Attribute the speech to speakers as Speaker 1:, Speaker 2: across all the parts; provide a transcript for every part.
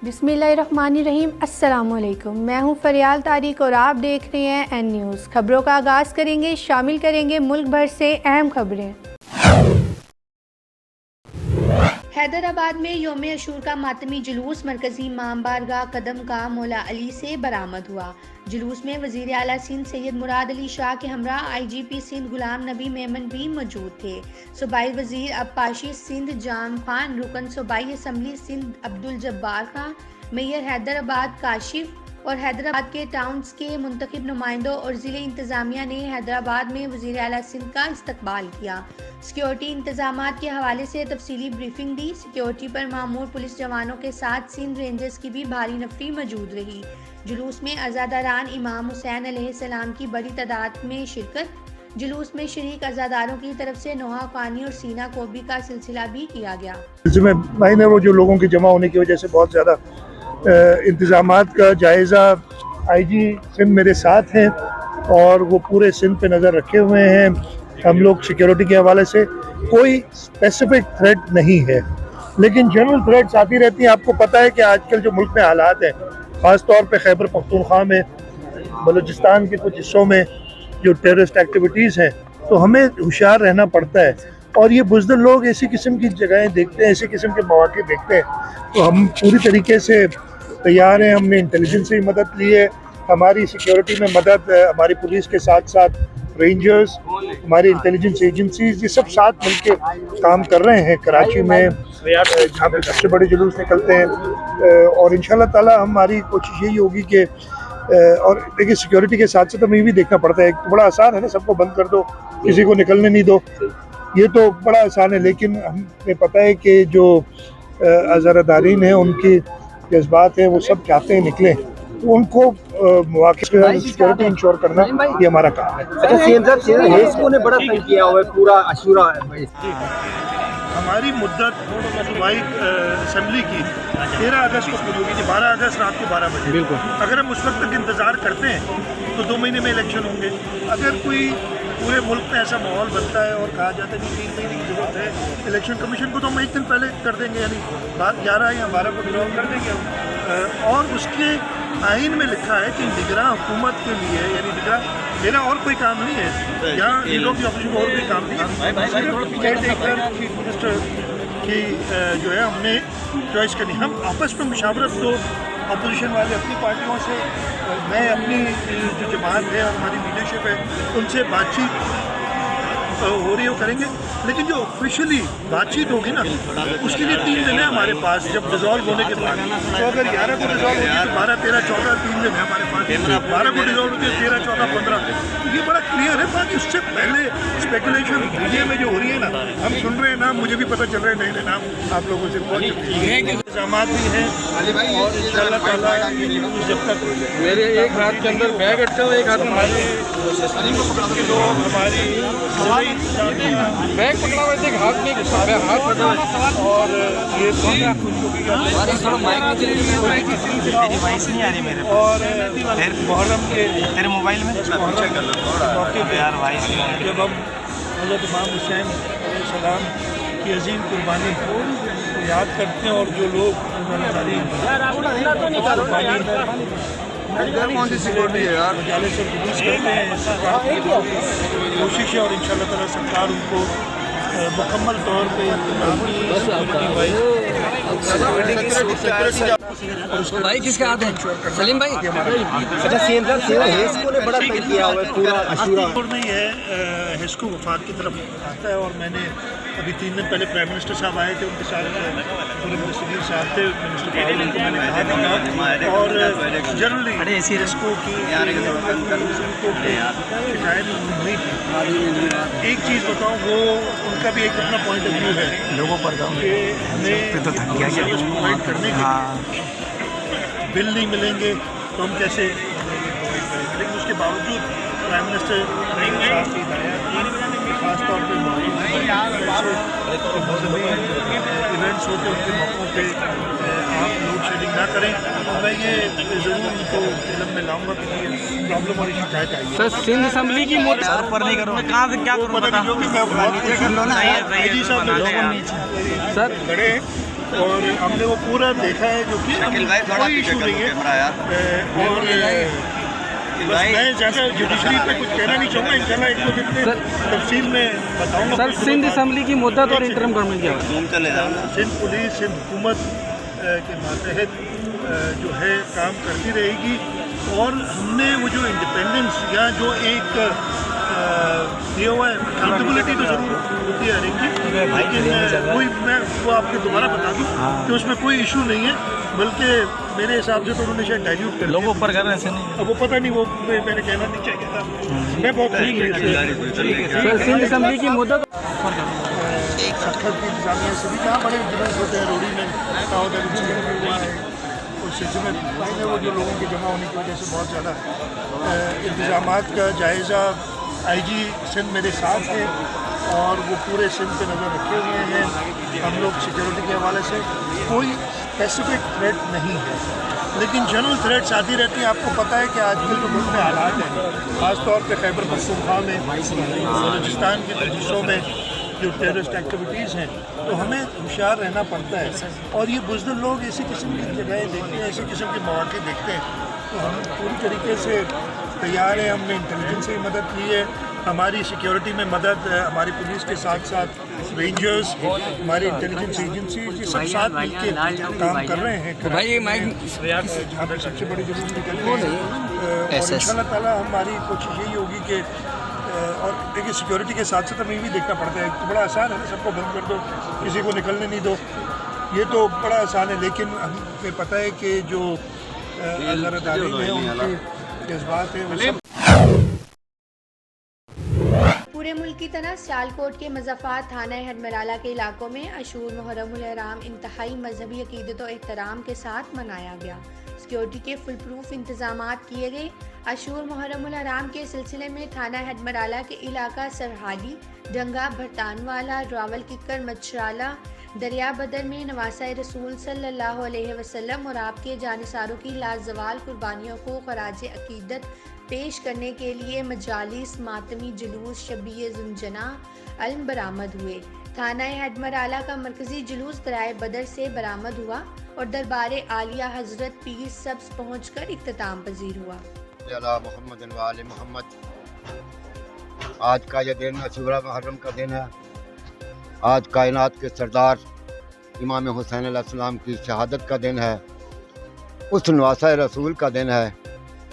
Speaker 1: बिस्मिल्लाहिर्रहमानिर्रहीम। अस्सलाम वालेकुम। मैं हूं फरियाल तारिक और आप देख रहे हैं एन न्यूज़। खबरों का आगाज़ करेंगे, शामिल करेंगे मुल्क भर से अहम खबरें। हैदराबाद में यौम अशूर का मातमी जुलूस मरकजी इमाम बारगाह कदम का मौला अली से बरामद हुआ। जुलूस में वज़ीर आला सिंध सैयद मुराद अली शाह के हमरा IGP सिंध गुलाम नबी मेमन भी मौजूद थे। सूबाई वज़ीर अब्बासी सिंध जाम खान, रुकन सूबाई असम्बली सिंध अब्दुल जब्बार खान, मेयर हैदराबाद काशिफ और हैदराबाद के टाउन्स के मुंतखब नुमाइंदों और ज़िले इंतज़ामिया ने हैदराबाद में वज़ीर आला सिंध का इस्तकबाल किया। सिक्योरिटी इंतजामात के हवाले से तफसीली ब्रीफिंग दी। सिक्योरिटी पर मामूर पुलिस जवानों के साथ सिंध रेंजर्स की भी भारी नफरी मौजूद रही। जुलूस में अज़ादारान इमाम हुसैन अलैहिस्सलाम की बड़ी तादाद में शिरकत। जुलूस में शरीक अज़ादारों की तरफ से नोहा ख़्वानी और सीना कोबी का सिलसिला भी किया गया।
Speaker 2: इसमें वो जो लोगों के जमा होने की वजह से बहुत ज़्यादा इंतज़ामात का जायज़ा IG सिंध मेरे साथ हैं और वो पूरे सिंध पे नज़र रखे हुए हैं। हम लोग सिक्योरिटी के हवाले से कोई स्पेसिफिक थ्रेट नहीं है, लेकिन जनरल थ्रेट्स आती रहती हैं। आपको पता है कि आजकल जो मुल्क में हालात हैं, ख़ास तौर पे खैबर पख्तूनख्वा में, बलूचिस्तान के कुछ हिस्सों में जो टेररिस्ट एक्टिविटीज़ हैं, तो हमें होशियार रहना पड़ता है। और ये बुज़दिल लोग ऐसी किस्म की जगहें देखते हैं, ऐसी किस्म के मौके देखते हैं, तो हम पूरी तरीके से तैयार हैं। हमने इंटेलिजेंस से मदद ली है, हमारी सिक्योरिटी में मदद हमारी पुलिस के साथ साथ रेंजर्स, हमारी इंटेलिजेंस एजेंसीज, ये सब साथ मिलके काम कर रहे हैं कराची में, जहाँ पे सबसे बड़े जुलूस निकलते हैं। और इंशाल्लाह ताला हमारी कोशिश यही होगी कि और देखिए सिक्योरिटी के साथ साथ हमें ये भी देखना पड़ता है। तो बड़ा आसान है ना, सबको बंद कर दो, किसी को निकलने नहीं दो, ये तो बड़ा आसान है। लेकिन हमें पता है कि जो अज़ादारीन हैं, उनकी जज्बात हैं, वो सब चाहते हैं निकलें, तो उनको मौके सिक्योरिटी इंश्योर करना ये हमारा काम है।
Speaker 3: अच्छा सीएम साहब, हेस्को ने बड़ा तंग किया हुआ है पूरा अशूरा।
Speaker 2: हमारी मुद्दत सूबाई असम्बली की 13 अगस्त को पूरी होगी, 12 अगस्त रात को 12 बजे। बिल्कुल, अगर हम उस वक्त तक इंतज़ार करते हैं तो 2 महीने में इलेक्शन होंगे। अगर कोई पूरे मुल्क में ऐसा माहौल बनता है और कहा जाता है कि 3 महीने की ज़रूरत है इलेक्शन कमीशन को, तो हम 1 दिन पहले कर देंगे, यानी 11 या 12 को डिज़ॉल्व कर देंगे हम। और उसके आइन में लिखा है कि निगरान हुकूमत के लिए, यानी निगरान, मेरा और कोई काम नहीं है यहाँ, लीडरों की ऑफिस में और कोई काम नहीं है, सिर्फ केयरटेकर चीफ मिनिस्टर की जो है हमने चॉइस करनी। हम आपस में मुशावरत तो अपोजिशन वाले अपनी पार्टियों से, मैं अपनी जो जमात है और हमारी लीडरशिप है उनसे बातचीत हो रही हो करेंगे, लेकिन जो ऑफिशियली बातचीत होगी ना, उसके लिए 3 दिन है हमारे पास, जब डिज़ोल्व होने के बाद। तो अगर 11 को डिज़ोल्व होगी तो 12, 13, 14 3 दिन है हमारे पास। 12 को डिज़ोल्व होती है, 13, 14, 15, तो ये बड़ा क्लियर है। बाकी उससे पहले स्पेकुलेशन मीडिया में जो हो रही है ना, हम सुन रहे हैं नाम, मुझे भी पता चल रहे हैं नए नए नाम आप लोगों से बहुत इंतजामात भी हैं। और इंशाअल्लाह ताला जब तक
Speaker 4: मेरे एक हाथ के अंदर बैग अटका हुआ, एक हाथ में हमारी बैग पकड़ा हुआ, एक हाथ में हाथ पकड़ा हुआ। और ये
Speaker 3: डिवाइस नहीं आ रही मेरे
Speaker 2: और मुहर्रम के
Speaker 3: तेरे मोबाइल में
Speaker 2: मौके पे
Speaker 3: यार भाई,
Speaker 2: जब हम हज़रत इमाम हुसैन अलैहिस्सलाम की अजीम कुर्बानी को याद करते हैं, और जो लोग कौन सी सिक्योरिटी है यार मजालिस से पुलिस करते हैं, कोशिश है। और इंशाअल्लाह ताला सरकार उनको मुकम्मल तौर पे
Speaker 5: भाई किसका हाथ है? सलीम भाई।
Speaker 3: अच्छा सीएम साहब, हेस्को ने बड़ा तंग किया हुआ है पूरा अशूरा।
Speaker 2: नहीं है, हेस्को वफाक की तरफ आता है। और मैंने अभी 3 दिन पहले प्राइम मिनिस्टर साहब आए थे, उनके साथ पूरे मिनिस्टर साहब थे, मिनिस्टर पावर, उनको मैंने कहा था। और जनरली हेस्को की शिकायत हुई थी। एक चीज़ बताऊँ, वो उनका भी एक अपना पॉइंट ऑफ व्यू है
Speaker 5: लोगों पर
Speaker 2: कि हमें प्रोवाइड करने के बिल नहीं मिलेंगे तो हम कैसे, लेकिन उसके बावजूद प्राइम मिनिस्टर साहब की हिदायत, खास तौर पर इवेंट्स होते हैं उनके मौक़ों पे आप लोड शेडिंग ना करें। तो मैं ये ज़रूर उनको इल्म में लाऊंगा कि ये प्रॉब्लम और शिकायत आई है।
Speaker 5: सर सिंध असम्बली की
Speaker 3: सर पर नहीं करो, कहाँ से क्या करो,
Speaker 2: पता नहीं, जो कि मैं बहुत
Speaker 3: सर
Speaker 2: जी साहब सर
Speaker 5: सर
Speaker 2: खड़े और हमने वो पूरा देखा है, जो कि कोई इशू नहीं है। और बस मैं ज़्यादा जुडिशरी पे कुछ कहना नहीं चाहूँगा, इंशाल्लाह एक दो दिन में तफसील में बताऊँगा।
Speaker 5: सर सिंध असम्बली की मुद्दत और इंटरम गवर्नमेंट क्या है?
Speaker 2: सिंध पुलिस सिंध हुकूमत के मातहत जो है काम करती रहेगी, और हमने वो जो इंडिपेंडेंस या जो एक दिया हुआ है अकाउंटेबिलिटी तो ज़रूर होती है हर एक की, लेकिन कोई मैं वो आपको दोबारा बता दूँ कि उसमें कोई इशू नहीं है, बल्कि मेरे हिसाब से तो उन्होंने शायद डाइल्यूट कर
Speaker 5: लोगों पर कर रहे हैं नहीं।
Speaker 2: अब वो पता नहीं, वो मैंने कहना नहीं चाहिए था। मैं बहुत
Speaker 5: सर सिंध असम्बली की मुद्दत
Speaker 2: सखत की इंतजामिया से भी कहाँ बड़े जुलूस होते हैं रोडी में उस सिलसिले में वो जो लोगों के जमा होने की वजह से बहुत ज़्यादा इंतजामात का जायज़ा आईजी सिंध मेरे साथ है, और वो पूरे सिंध पे नज़र रखे हुए हैं। हम लोग सिक्योरिटी के हवाले से कोई स्पेसिफिक थ्रेट नहीं है, लेकिन जनरल थ्रेट्स आती रहती हैं। आपको पता है कि आजकल जो मुल्क में हालात हैं, ख़ास तौर पे खैबर पख्तूनख्वा में, बलूचिस्तान के हिस्सों में जो टेररिस्ट एक्टिविटीज़ हैं, तो हमें होशियार रहना पड़ता है। और ये बुज़दिल लोग ऐसी किस्म की जगहें देखते हैं, ऐसी किस्म के मौके देखते हैं, तो हम पूरी तरीके से तैयार हैं। हमने इंटेलिजेंस की मदद ली है, हमारी सिक्योरिटी में मदद हमारी पुलिस के साथ साथ रेंजर्स, हमारी इंटेलिजेंस एजेंसी, ये सब साथ मिलकर काम कर रहे हैं। जहाँ पर सबसे बड़ी जरूरत निकल रही है, और इंशाअल्लाह ताला हमारी कोशिश यही होगी कि और देखिए सिक्योरिटी के साथ साथ हमें भी देखना पड़ता है। तो बड़ा आसान है ना, सबको बंद कर दो, किसी को निकलने नहीं दो, ये तो बड़ा आसान है, लेकिन हमें पता है कि जो अज़हरदारी है उनके जज्बात है वो सब।
Speaker 1: पूरे मुल्क की तरह सियालकोट के मज़फ़ात थाना हडमराला के इलाकों में अशूर मुहर्रमुल हराम इंतहाई मजहबी अक़ीदत और एहतराम के साथ मनाया गया। सिक्योरिटी के फुल प्रूफ इंतजामात किए गए। अशूर मुहर्रमुल हराम के सिलसिले में थाना हडमराला के इलाका सरहाली, डंगा, भरतानवाला, रावल किक्कर, मच्छराला, दरिया बदर में नवासा रसूल सल्लल्लाहु अलैहि वसल्लम और आपके जानिसारों की लाजवाल कुर्बानियों को खराज अकीदत पेश करने के लिए मजालिस, मातमी जुलूस, शबीए जुंजना अलम बरामद हुए। थाना हडमराला का मरकजी जुलूस दराए बदर से बरामद हुआ और दरबार आलिया हजरत पीर सब्स पहुंचकर इख्तिताम पजीर हुआ।
Speaker 6: मोहम्मद आज का यह दिन अशूरा मुहर्रम का दिन है। आज कायनात के सरदार इमाम हुसैन अलैहिस्सलाम की शहादत का दिन है। उस नवासा रसूल का दिन है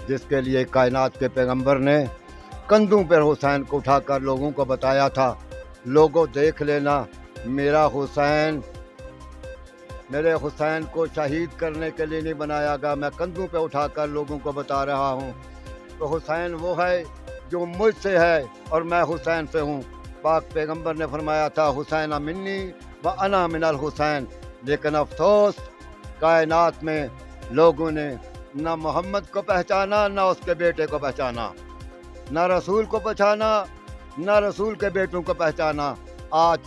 Speaker 6: जिसके लिए कायनात के पैगंबर ने कंधों पर हुसैन को उठाकर लोगों को बताया था, लोगों देख लेना मेरे हुसैन को शहीद करने के लिए नहीं बनाया गया, मैं कंधों पे उठाकर लोगों को बता रहा हूँ। तो हुसैन वो है जो मुझसे है और मैं हुसैन से हूँ। पाक पैगंबर ने फरमाया था, हुसैन मिन्नी व अना मिनल हुसैन। लेकिन अफसोस कायनात में लोगों ने न मोहम्मद को पहचाना, न उसके बेटे को पहचाना, न रसूल को पहचाना, न रसूल के बेटों को पहचाना। आज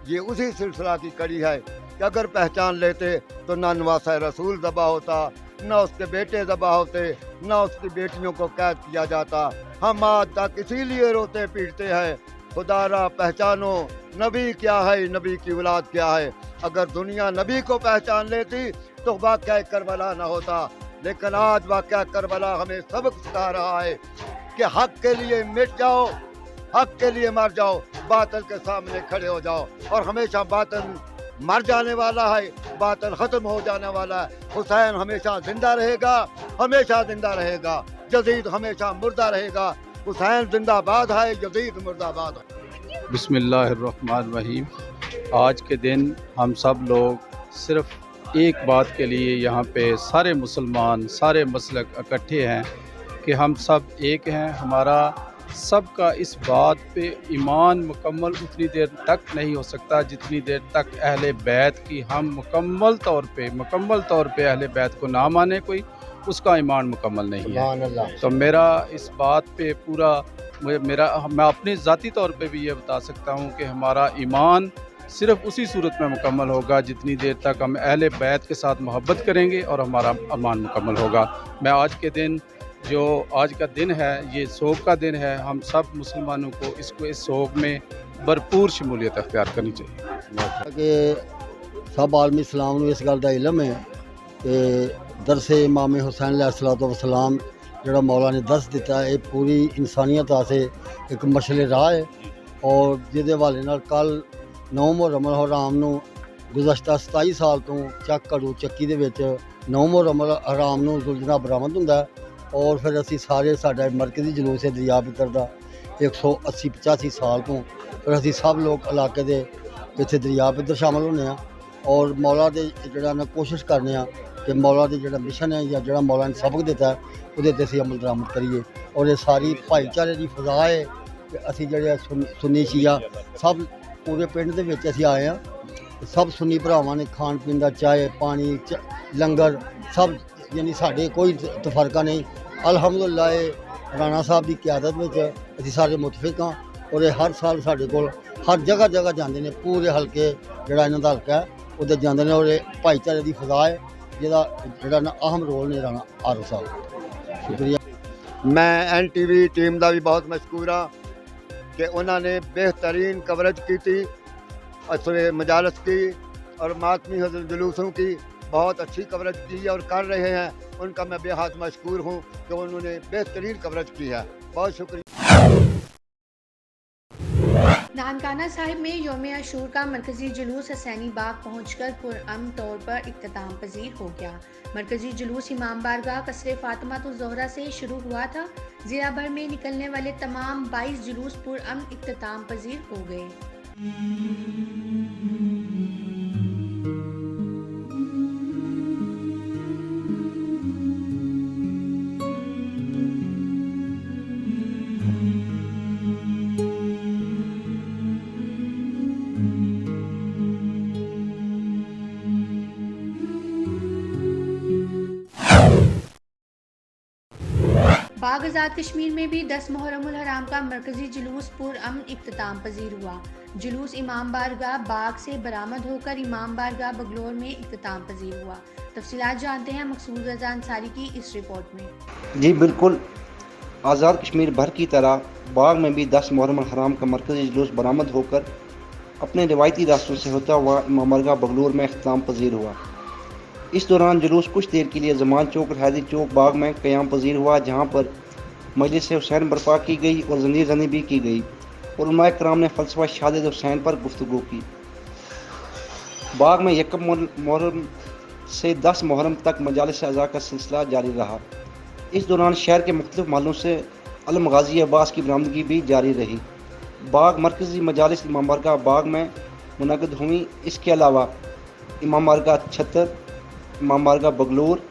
Speaker 6: ये उसी सिलसिला की कड़ी है कि अगर पहचान लेते तो ना नवासा रसूल ज़बा होता, न उसके बेटे ज़बा होते, न उसकी बेटियों को कैद किया जाता। हम आज तक इसीलिए रोते पीटते हैं, खुदारा पहचानो नबी क्या है, नबी की औलाद क्या है। अगर दुनिया नबी को पहचान लेती तो वाक़या करबला न होता। लेकिन आज वाक़या करबला हमें सबक सिखा रहा है कि हक के लिए मिट जाओ, हक के लिए मर जाओ, बातिल के सामने खड़े हो जाओ। और हमेशा बातिल मर जाने वाला है, बातिल ख़त्म हो जाने वाला है। हुसैन हमेशा जिंदा रहेगा, हमेशा जिंदा रहेगा। यज़ीद हमेशा मुर्दा रहेगा। हुसैन जिंदाबाद है, यज़ीद मुर्दाबाद है।
Speaker 7: बिस्मिल्लाहिर्रहमानिर्रहीम। आज के दिन हम सब लोग सिर्फ़ एक बात के लिए यहाँ पे सारे मुसलमान, सारे मसलक इकट्ठे हैं कि हम सब एक हैं। हमारा सबका इस बात पे ईमान मुकम्मल उतनी देर तक नहीं हो सकता जितनी देर तक अहले बैत की हम मुकम्मल तौर पे अहले बैत को ना माने कोई, उसका ईमान मुकम्मल नहीं है। तो मेरा इस बात पे पूरा मैं अपने ज़ाती तौर पे भी ये बता सकता हूँ कि हमारा ईमान सिर्फ़ उसी सूरत में मुकम्मल होगा जितनी देर तक हम अहले बैत के साथ मोहब्बत करेंगे और हमारा ईमान मुकम्मल होगा। मैं आज के दिन जो आज का दिन है ये सोग का दिन है। हम सब मुसलमानों को इस सोग में भरपूर शमूलियत अख्तियार करनी चाहिए।
Speaker 6: सब आलमी इस्लाम नूं इस गल दा इलम है कि दरसे इमाम हुसैन अलैहिस्सलातु वस्सलाम जिहड़ा मौला ने दस दिता है, पूरी इंसानियत वास्ते एक मशले राह है। और जिहदे हवाले नाल कल 9 मुहर्रम हराम नूं गुज़श्ता 27 साल तो ਚੱਕ ਘੜੂ ਚੱਕੀ ਦੇ ਵਿੱਚ 9 मुहर्रम हराम नूं जुलझना बरामद ਹੁੰਦਾ है। और फिर असी सारे साडा मरकजी जुलूस है दरिया पितर दा 180-85 साल तो फिर असी सब लोग इलाके दे इत्थे दरिया पितर शामिल होने हैं और मौला दे जिहड़ा ना कोशिश करने कि मौला दे जिहड़ा मिशन है या जिहड़ा मौला ने सबक दिता है उहदे ते असी अमल दरामद करिए। और ये सारी भाईचारे की फजा है कि असी जिहड़े सुन्नी शिया सब पूरे पिंड दे विच असी आए हैं। सब सुन्नी भरावां ने खान पीन का चाय पानी लंगर सब यानी साढ़े कोई तफरका नहीं। अल्हम्दुलिल्लाह राणा साहब की क्यादत में असी सारे मुतफिक हाँ और ये हर साल साढ़े कोल हर जगह जगह जाते हैं, पूरे हल्के जिहड़ा इन्हां दा हल्का है उधर जाते हैं। और ये भाईचारे की फजा है जिहड़ा ना अहम रोल निभाना आर साहब। शुक्रिया। मैं NTV टीम का भी बहुत मशकूर हाँ कि उन्होंने बेहतरीन कवरेज की थी असरे मजालस की और मातमी हज़रत जुलूसों की बहुत अच्छी कवरेज की और कर रहे हैं। उनका मैं बेहद मशकूर हूँ कि उन्होंने बेहतरीन कवरेज की है। बहुत शुक्रिया।
Speaker 1: नानकाना साहिब में यौम अशूर का मरकजी जुलूस हसैनी बाग पहुंचकर पुरअमन तौर पर इख्तिताम पजीर हो गया। मरकजी जुलूस इमाम बारगाह कसरे फातिमा-तुज़-ज़ोहरा से शुरू हुआ था। ज़िला भर में निकलने वाले तमाम 22 जुलूस पुरअमन इख्तिताम पजीर हो गए। बाग आज़ाद कश्मीर में भी 10 मुहर्रमुल हराम का मरकजी जुलूस पुरअमन इख्तिताम पजीर हुआ। जुलूस इमाम बारगाह बाग से बरामद होकर इमाम बारगाह बगलोर में इख्तिताम पजीर हुआ। तफसीलात जानते हैं मकसूद रज़ा अंसारी की इस रिपोर्ट में।
Speaker 3: जी बिल्कुल, आज़ाद कश्मीर भर की तरह बाग में भी 10 मुहर्रम हराम का मरकजी जुलूस बरामद होकर अपने रिवायती रास्तों से होता हुआ इमाम बारगाह बगलोर में इख्तिताम पजीर हुआ। इस दौरान जुलूस कुछ देर के लिए ज़मान चौक और हैदरी चौक बाग में क़याम पजीर हुआ, जहाँ पर मजलिस हुसैन बर्पा की गई और ज़ंजीर ज़नी भी की गई और उलमाए कराम ने फ़लसफ़ा शहादत हुसैन पर गुफ्तगू की। बाग में 1 मुहर्रम से 10 मुहर्रम तक मजालिस अज़ा का सिलसिला जारी रहा। इस दौरान शहर के मुख्तलिफ महलों से अलम गाज़ी अब्बास की बरामदगी भी जारी रही। बाग मरकज़ी मजालिस इमाम बारगाह बाग में मुनक़िद हुई। इसके अलावा इमाम बारगाह छतर, इमाम बारगाह बगलोर,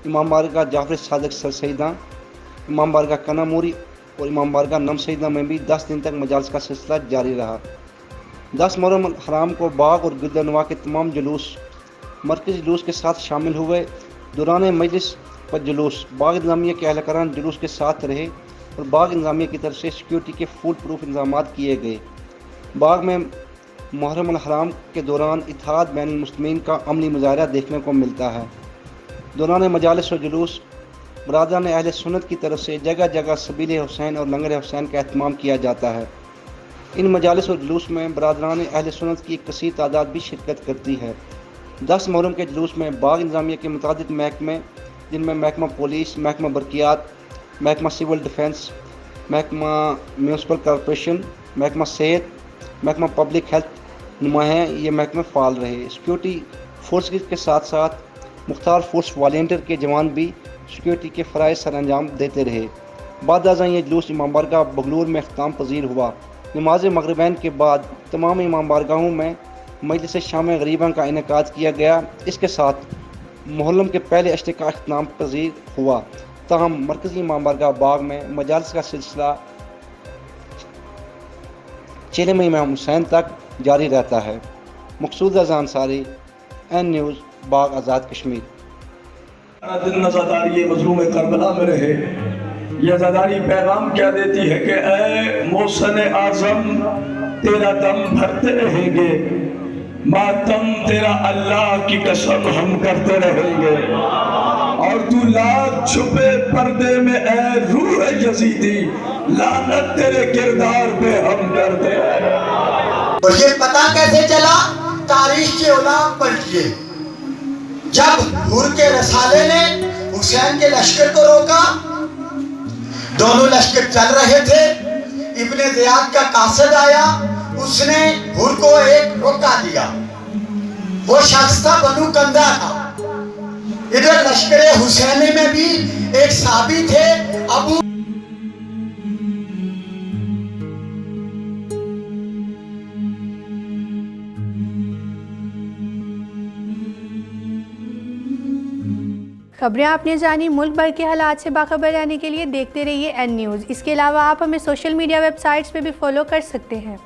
Speaker 3: इमाम बारगाह जाफर सादिक सरसैदा, इमाम बारगाह कनामूरी और इमाम बारगाह नमसैदा में भी 10 दिन तक मजालिस का सिलसिला जारी रहा। 10 मुहर्रम हराम को बाग और गिरदनवा के तमाम जुलूस मरकज़ी जुलूस के साथ शामिल हुए। दौरान मजलिस पर जुलूस बाग इंतज़ामिया के अहलकारान जुलूस के साथ रहे और बाग इंतज़ामिया की तरफ से सिक्योरिटी के फुल प्रूफ इंतजाम किए गए। बाग में मुहर्रम हराम के दौरान इत्तेहाद बैनुल मुस्लिमीन का अमली मुजाहरा देखने को मिलता है। दौरान मजालिस और जुलूस बरादरान अहले सुन्नत की तरफ से जगह जगह सबील हुसैन और लंगर हुसैन का एहतमाम किया जाता है। इन मजालिस और जुलूस में बरादरान अहले सुन्नत की एक कसीर तादाद भी शिरकत करती है। 10 मुहर्रम के जुलूस में बाग इंतज़ामिया के मुतादिद महकमे, जिनमें महकमा पुलिस, महकमा बरकियात, महकमा सिविल डिफेंस, महकमा म्यूनसिपल कॉरपोरेशन, महकमा सेहत, महकमा पब्लिक हेल्थ नुमाया ये महकमे फ़ाल रहे। सिक्योरिटी फोर्स के साथ साथ मुख्तार फोर्स वॉलंटियर के जवान भी सिक्योरिटी के फ़राइज़ सर अंजाम देते रहे। बाद अज़ां ये जुलूस इमाम बारगाह बगलोर में इख्तिताम पजीर हुआ। नमाज मगरिबैन के बाद तमाम इमाम बारगाहों में मजलिस शाम गरीबा का इनेकाद किया गया। इसके साथ मुहर्रम के पहले अशरे का इख्तिताम पजीर हुआ। ताहम मरकज़ी इमाम बारगाह बाग में मजालिस का सिलसिला 6 मई इमाम हुसैन तक जारी रहता है। मकसूद रज़ा अंसारी, N न्यूज़, बाग आज़ाद कश्मीर।
Speaker 8: दिन नज़ादारी मज़लूम करबला में रहे। यह ज़ादारी पैगाम क्या देती है कि ऐ मोहसिन आज़म तेरा दम भरते रहेंगे, मातम तेरा अल्लाह की कसम हम करते रहेंगे। और तू लाख छुपे पर्दे में ऐ रूह यज़ीदी, लानत तेरे किरदार पे हम करते हैं।
Speaker 9: मुझे पता कैसे चला تاریخ کے علماء پلٹیے. جب حور کے رسالے نے حسین کے لشکر کو روکا، دونوں لشکر چل رہے تھے، ابن زیاد کا قاصد آیا، اس نے حور کو ایک روکا دیا. وہ شخص تھا بنو کندہ کا. ادھر لشکر حسینی میں بھی ایک صحابی تھے ابو.
Speaker 1: خبریں آپ نے جانی. ملک بھر کے حالات سے باخبر رہنے کے لیے دیکھتے رہیے این نیوز. اس کے علاوہ آپ ہمیں سوشل میڈیا ویب سائٹس پہ بھی فالو کر سکتے ہیں.